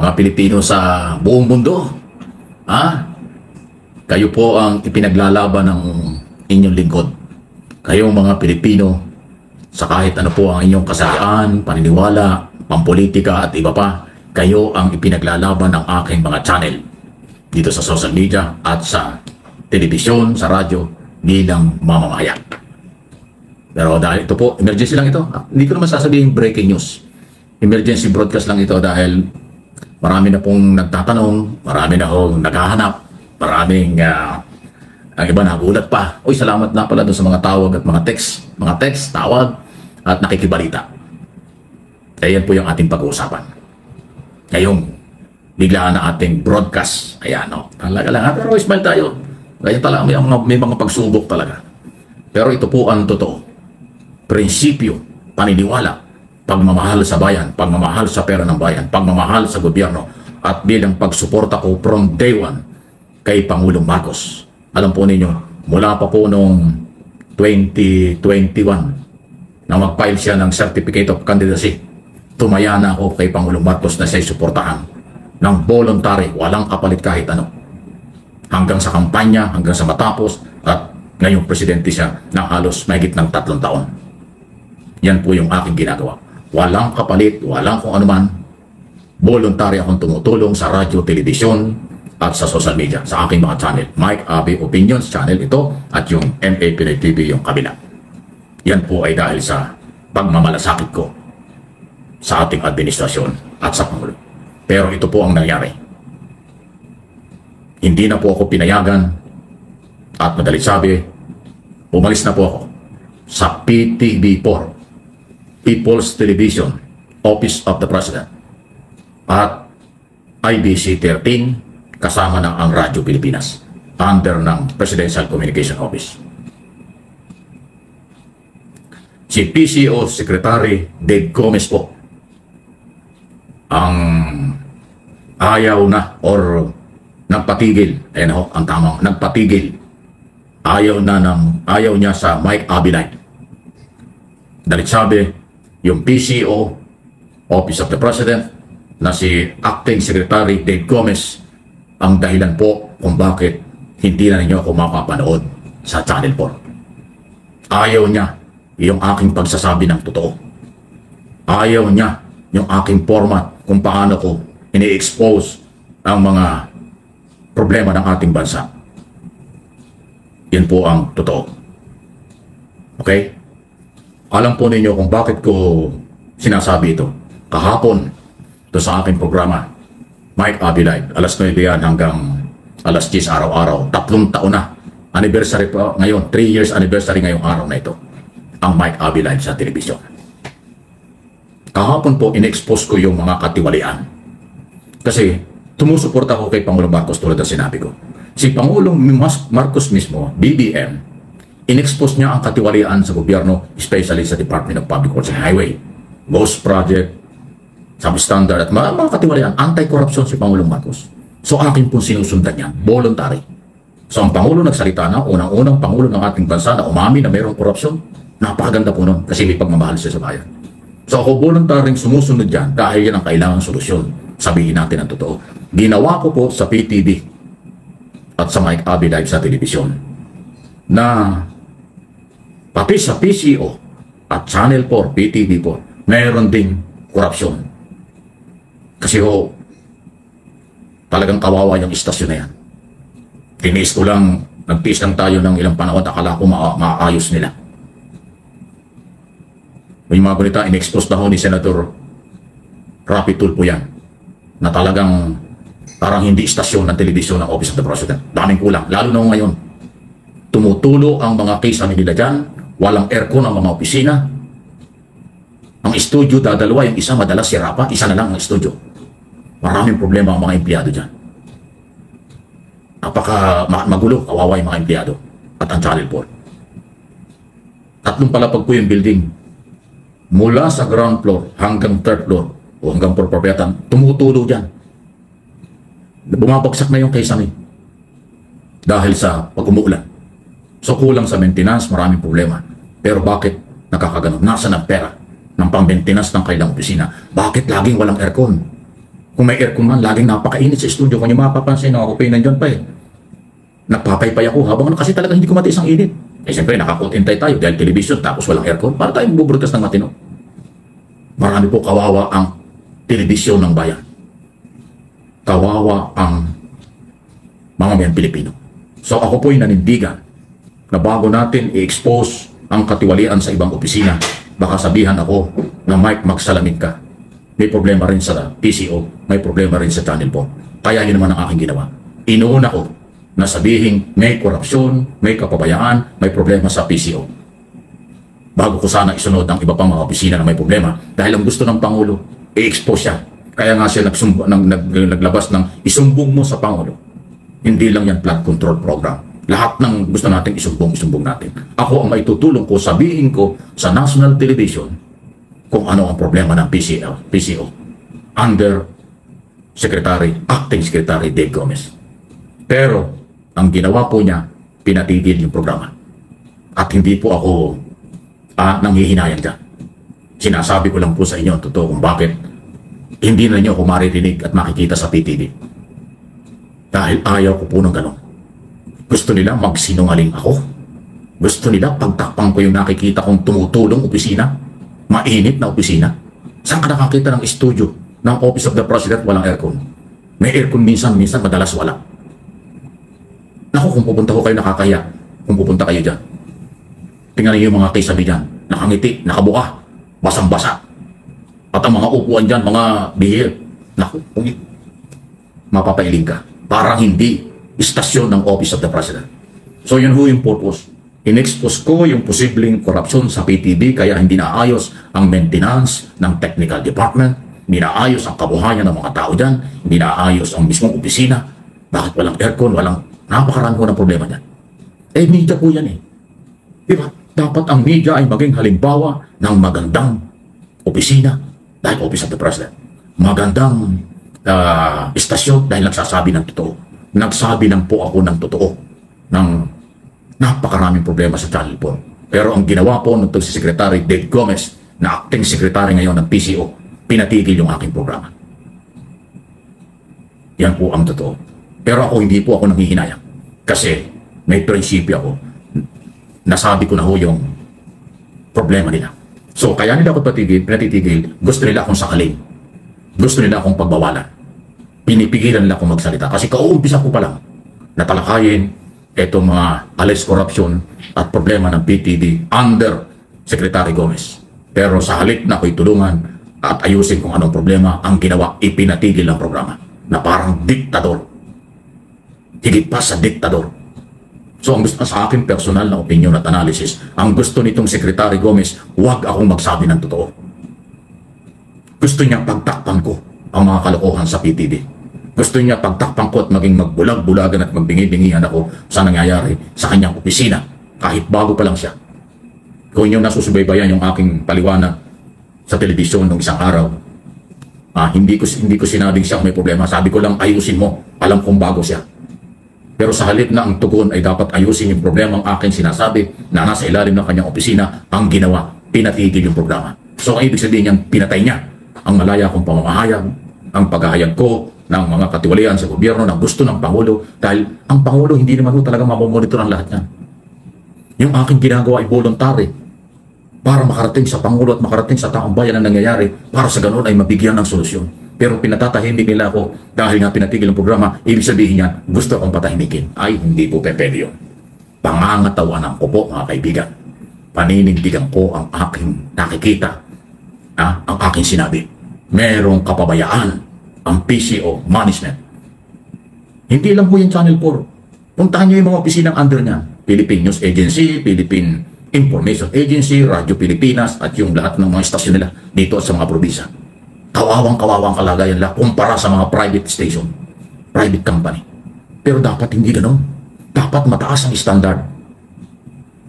mga Pilipino sa buong mundo. Kayo po ang ipinaglalaban ng inyong lingkod. Kayong mga Pilipino, sa kahit ano po ang inyong kasayaan, paniniwala, pampolitika at iba pa, kayo ang ipinaglalaban ng aking mga channel dito sa social media at sa telebisyon, sa radyo bilang mamamayan. Pero dahil ito po, emergency lang ito. Hindi ko naman sasabihin breaking news. Emergency broadcast lang ito dahil marami na pong nagtatanong, marami na pong naghahanap, maraming ang iba nagulat pa. Uy, salamat na pala doon sa mga tawag at mga text, tawag at nakikibalita. Ayan po yung ating pag-uusapan. Ngayong biglaan na ating broadcast. Ayan, talaga lang. Pero smile tayo. Kaya talaga may mga pagsubok talaga. Pero ito po ang totoo. Prinsipyo, paniniwala, pagmamahal sa bayan, pagmamahal sa pera ng bayan, pagmamahal sa gobyerno, at bilang pagsuporta ko from day one kay Pangulong Marcos. Alam po ninyo, mula pa po noong 2021 na mag-file siya ng Certificate of Candidacy, tumaya na ako kay Pangulong Marcos na siya'y suportahan ng voluntary, walang kapalit kahit ano. Hanggang sa kampanya, hanggang sa matapos, at ngayong presidente siya ng halos mahigit ng 3 taon. Yan po yung aking ginagawa. Walang kapalit, walang kung anuman. Voluntary akong tumutulong sa radyo, telebisyon, at sa social media, sa aking mga channel. Mike Aby Opinions channel ito, at yung MA Pinoy TV yung kabila. Yan po ay dahil sa pagmamalasakit ko sa ating administrasyon at sa Pangulo. Pero ito po ang nangyari. Hindi na po ako pinayagan at madalit sabi, umalis na po ako sa PTV4, People's Television, Office of the President, at IBC 13, kasama ng ang Radyo Pilipinas, under ng Presidential Communication Office. Si PCO Secretary Dave Gomez po ang ayaw na or nagpatigil, ang tamang nagpatigil, ayaw niya sa Mike Aby Live. Dalit sabi, yung PCO, Office of the President, na si Acting Secretary Dave Gomez, ang dahilan po kung bakit hindi na ninyo ako makapanood sa Channel 4. Ayaw niya yung aking pagsasabi ng totoo. Ayaw niya yung aking format kung paano ko ini-expose ang mga problema ng ating bansa. Yan po ang totoo. Okay? Alam po ninyo kung bakit ko sinasabi ito. Kahapon, ito sa aking programa, Mike Aby Live, alas 9 yan hanggang alas 10 araw-araw. 3 taon na. Anniversary po ngayon, 3 years anniversary ngayong araw na ito. Ang Mike Aby Live sa telebisyon. Kahapon po, in-expose ko yung mga katiwalian. Kasi tumusuporta ko kay Pangulong Marcos tulad ng sinabi ko. Si Pangulong Marcos mismo, BBM, in-expose niya ang katiwalian sa gobyerno, especially sa Department of Public Works and Highway, Ghost Project, substandard at mga katiwalian, anti-corruption si Pangulong Marcos. So akin pong sinusundan niya, voluntary. So ang Pangulo nagsalita na, unang-unang Pangulo ng ating bansa na umami na mayroong korupsyon, napakaganda po nun kasi may pagmamahal siya sa bayan. So ako voluntaryong sumusunod dyan dahil yan ang kailangang solusyon. Sabihin natin ang totoo. Ginawa ko po sa PTV at sa Mike Aby Live sa telebisyon na pati sa PCO at Channel 4, PTV 4, mayroon ding korupsyon. Kasi talagang kawawa yung istasyon na yan. Tiniis ko lang, nagtiis lang tayo ng ilang panahon, akala ko maayos nila. May mga balita, in-expose na ho ni Senator Rapi Tulfo yan, na talagang parang hindi istasyon ng telebisyon ng Office of the President. Daming kulang, lalo na ngayon. Tumutulo ang mga case nila dyan, walang aircon ang mga opisina. Ang studio dadalawa, yung isa madalas sira pa, isa na lang ang studio. Maraming problema ang mga empleyado dyan. Magulo, kawawa yung mga empleyado at ang Channel 4. 3 palapag po yung building. Mula sa ground floor hanggang 3rd floor o hanggang proprietary, tumutulo dyan. Bumabagsak na yung kisame dahil sa pag-umuulan. So kulang sa maintenance, maraming problema. Pero bakit nakakaganon? Nasaan ang pera ng pang-maintenance ng kailang opisina? Bakit laging walang aircon? Kung may aircon man, laging napakainit sa studio. Kung yung mapapansin, ako pa nandyan pa eh. Nagpapaypay ako habang kasi talaga hindi ko matiis ang init. Eh siyempre, nakakontentay tayo dahil television tapos walang aircon. Para tayo magbubroadcast ng matino. Marami po kawawa ang telebisyon ng bayan. Kawawa ang mamamayan Pilipino. So ako po'y nanindigan na bago natin i-expose ang katiwalian sa ibang opisina, baka sabihan ako na Mike, magsalamin ka. May problema rin sa PCO, may problema rin sa Channel 4. Kaya yun naman ang aking ginawa. Inuuna ko na sabihin may korupsyon, may kapabayaan, may problema sa PCO. Bago ko sana isunod ang iba pang mga opisina na may problema dahil ang gusto ng Pangulo, i-expose siya. Kaya nga siya naglabas ng isumbong mo sa Pangulo. Hindi lang yan flood control program. Lahat ng gusto natin isumbong natin. Ako ang maitutulong ko, sabihin ko sa national television kung ano ang problema ng PCO under Acting Secretary Dave Gomez. Pero ang ginawa po niya, pinatigil yung programa. At hindi po ako nanghihinayang dyan. Sinasabi ko lang po sa inyo ang totoo kung bakit hindi na niyo ako maririnig at makikita sa PTV. Dahil ayaw ko po ng ganon. Gusto nila magsinungaling ako. Gusto nila pagtakpang ko yung nakikita kong tumutulong opisina. Mainit na opisina. Saan ka nakakita ng studio ng Office of the President walang aircon? May aircon minsan madalas wala. Naku, kung pupunta ko kayo nakakahiya. Kung pupunta kayo dyan. Tingnan niyo yung mga kisabi dyan. Nakangiti, nakabuka, basang-basa. At ang mga upuan dyan, mga bihir. Naku, mapapailing ka. Parang hindi istasyon ng Office of the President. So yun ho yung purpose. In-expose ko yung posibleng korupsyon sa PTV kaya hindi naayos ang maintenance ng technical department, hindi naayos ang kabuhayan ng mga tao dyan, hindi naayos ang mismong opisina. Bakit walang aircon, napakarami ko ng problema dyan. Eh, media po yan eh. Diba? Dapat ang media ay maging halimbawa ng magandang opisina dahil Office of the President. Magandang istasyon dahil nagsasabi ng totoo. Nagsabi lang po ako ng totoo ng napakaraming problema sa Channel 4. Pero ang ginawa po nito si Secretary Dave Gomez na acting secretary ngayon ng PCO, pinatigil yung aking programa. Yan po ang totoo. Pero ako hindi po ako nanghihinayang. Kasi may prinsipyo ako. Nasabi ko na ho yung problema nila. So kaya nila ako pinatitigil, gusto nila akong sakalin. Gusto nila akong pagbawalan. Pinipigilan nila akong magsalita. Kasi kauumpisa ko pa lang na talakayin itong mga alleged corruption at problema ng PTV under Secretary Gomez. Pero sa halip na ako'y tulungan at ayusin kung anong problema, ang ginawa, ipinatigil ang programa na parang diktador. Higit pa sa diktador. So ang gusto sa akin personal na opinion at analysis, ang gusto nitong Secretary Gomez, huwag akong magsabi ng totoo. Gusto niya pagtakpan ko ang mga kalokohan sa PTV. Gusto niya pagtakpan ko at maging magbulag-bulagan at magbingi-bingihan ako sa nangyayari sa kanyang opisina kahit bago pa lang siya. Kung yung nasusubaybayan yung aking paliwanag sa telebisyon nung isang araw, hindi ko sinabing siya may problema. Sabi ko lang ayusin mo. Alam kong bago siya. Pero sa halip na ang tugon ay dapat ayusin yung problema ang aking sinasabi na nasa ilalim ng kanyang opisina, ang ginawa, pinatigil yung programa. So ang ibig sabihin niyan, pinatay niya ang malaya kong pamamahayag, ang paghahayag ko ng mga katiwalian sa gobyerno na gusto ng Pangulo dahil ang Pangulo hindi naman talaga mamomonitor ang lahat yan. Yung aking ginagawa ay voluntary para makarating sa Pangulo at makarating sa taong bayan ang nangyayari para sa ganoon ay mabigyan ng solusyon. Pero pinatatahimik nila ako dahil nga pinatigil ang programa, ibig sabihin niya gusto akong patahimikin. Ay, hindi po pwede yun. Pangangatawanan ko po mga kaibigan. Paninindigan ko ang aking nakikita, ang aking sinabi. Merong kapabayaan ang PCO management. Hindi lang po yung Channel 4. Puntahan nyo yung mga opisinang under niya. Philippine News Agency, Philippine Information Agency, Radyo Pilipinas, at yung lahat ng mga istasyon nila dito sa mga probinsya. Kawawang kalagayan nila kumpara sa mga private station, private company. Pero dapat hindi ganoon. Dapat mataas ang standard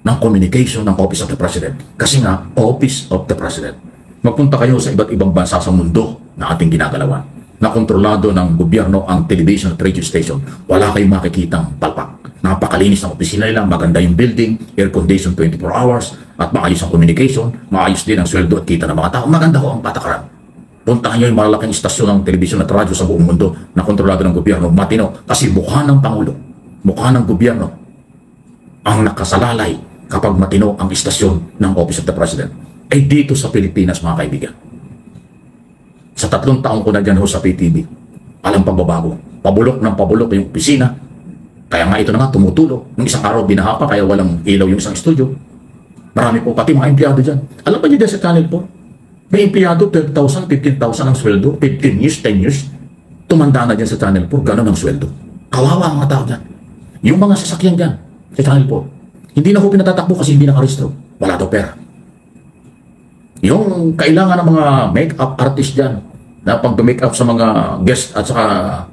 ng communication ng Office of the President. Kasi nga, Office of the President. Magpunta kayo sa iba't ibang bansa sa mundo na ating ginagalawan. Na kontrolado ng gobyerno ang television at radio station, wala kayong makikitang palpak. Napakalinis ng opisina nila, maganda yung building, air condition 24 hours, at maayos ang communication, maayos din ang sweldo at kita ng mga tao. Maganda ho ang patakaran. Puntahan nyo yung malalaking istasyon ng telebisyon at radyo sa buong mundo na kontrolado ng gobyerno. Matino. Kasi mukha ng Pangulo, mukha ng gobyerno ang nakasalalay kapag matino ang istasyon ng Office of the President. Ay dito sa Pilipinas, mga kaibigan. Sa 3 taong ko na dyan ho sa PTV, alam pagbabago. Pabulok ng pabulok yung opisina. Kaya nga ito na nga, tumutulo. Nung isang araw binaha pa, kaya walang ilaw yung isang studio. Marami po, pati mga empleyado dyan. Alam pa niyo dyan sa channel po, may empleyado 12,000, 15,000 ang sweldo, 15 years, 10 years. Tumanda na dyan sa channel po, gano'n ang sweldo. Kawawa ang mga tao dyan. Yung mga sasakyan dyan sa channel po, hindi na ho pinatatakbo kasi hindi nakarestro. Wala daw pera. Yung kailangan ng mga make-up artist dyan, na pag-make up sa mga guest at saka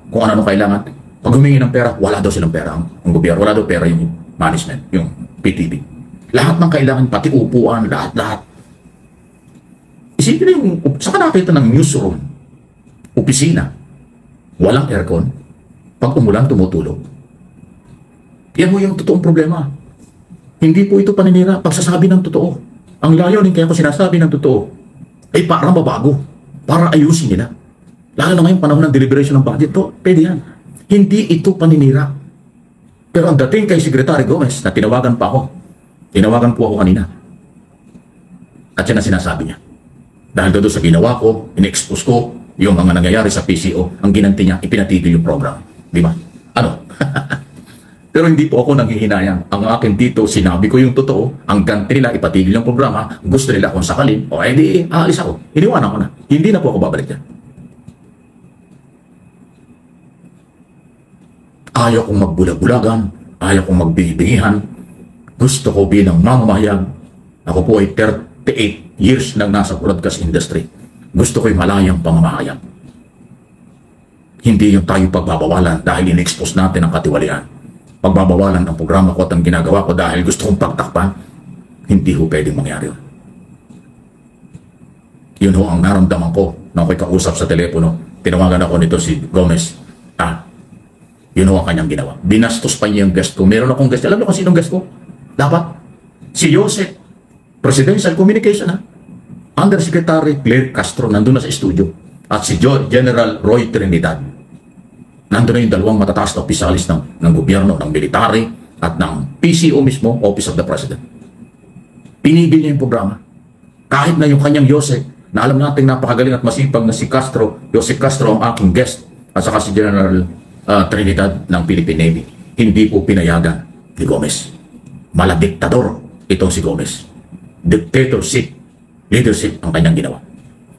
kung ano kailangan, pag humingi ng pera, wala daw silang pera ang gobyerno. Wala daw pera yung management, yung PTV. Lahat ng kailangan, pati upuan, lahat-lahat. Isipin na yung, saka nakita ng newsroom, opisina, walang aircon, pag umulan, tumutulog. Yan mo yung totoong problema. Hindi po ito paninira, pagsasabi ng totoo. Ang layo din kaya ko sinasabi ng totoo, ay para mabago, para ayusin nila. Lalo na ngayong panahon ng deliberation ng budget, to, pwede yan. Hindi ito paninira. Pero ang dating kay Secretary Gomez, na tinawagan po ako kanina. At yan ang sinasabi niya. Dahil doon sa ginawa ko, in-expose ko yung mga nangyayari sa PCO, ang ginanti niya, ipinatigil yung program. Di ba? Ano? Pero hindi po ako nanghihinayang. Ang akin dito, sinabi ko yung totoo, ang ganti nila ipatigil yung programa, gusto nila kung sakalin, o edi, aalis ako. Iniwanan ko na. Hindi na po ako babalik dyan. Ayaw kong magbulag-bulagan, ayaw kong magbibigihan. Gusto ko bilang mamamayan. Ako po ay 38 years nang nasa broadcast industry. Gusto ko ay malayang pamamahayan. Hindi yung tayo pagbabawalan dahil in-expose natin ang katiwalian. Pagbabawalan ng programa ko at ang ginagawa ko dahil gusto kong pagtakpan, hindi ho pwedeng mangyari yun. Yun ho ang naramdaman ko nang ako'y kausap sa telepono. Tinawagan ako nito si Gomez. Yun ho ang kanyang ginawa. Binastos pa niya yung guest ko. Meron akong guest. Alam niyo kung sinong guest ko? Dapat. Si Joseph. Presidential Communication, ha? Undersecretary Claire Castro nandun na sa studio. At si General Roy Trinidad. Nandun na yung dalawang matataas na opisyalis ng gobyerno, ng military, at ng PCO mismo, Office of the President. Pinigil niya yung programa. Kahit na yung kanyang Joseph, na alam natin napakagaling at masipag na si Castro, Joseph Castro ang aking guest, at saka si General Trinidad ng Philippine Navy. Hindi po pinayagan ni Gomez. Maladiktador itong si Gomez. Dictatorship, leadership ang kanyang ginawa.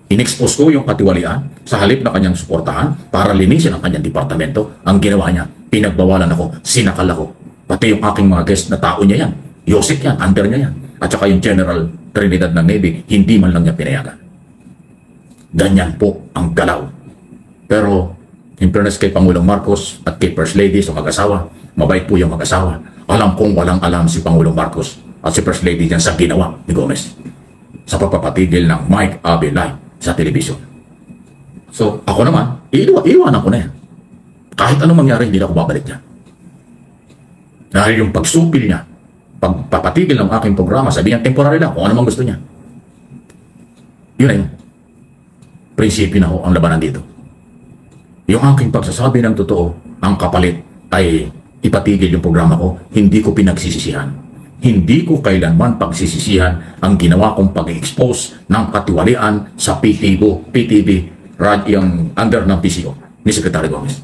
In-expose ko yung katiwalian sa halip na kanyang suportahan para linisin ang kanyang departamento. Ang ginawa niya, pinagbawalan ako, sinakal ako. Pati yung aking mga guest na tao niya yan. Yosek yan, under niya yan. At saka yung General Trinidad ng Navy, hindi man lang niya pinayagan. Ganyan po ang galaw. Pero, in fairness kay Pangulong Marcos at kay First Lady sa mag-asawa, mabait po yung mag-asawa. Alam kong walang alam si Pangulong Marcos at si First Lady dyan sa ginawa ni Gomez sa pagpapatigil ng Mike Abe Live sa telebisyon. So, ako naman, iiwanan ko na yan. Kahit anong mangyari, hindi na ako babalik dyan. Dahil yung pagsupil niya, pagpapatigil ng aking programa, sabihin niya, temporary lang, kung ano mang gusto niya. Yun na yun. Prinsipyo na ho ang labanan dito. Yung aking pagsasabi ng totoo, ang kapalit ay ipatigil yung programa ko, hindi ko pinagsisisihan. Hindi ko kailanman pagsisisihan ang ginawa kong pag-expose ng katiwalian sa PTV, yung under ng PCO ni Secretary Gomez.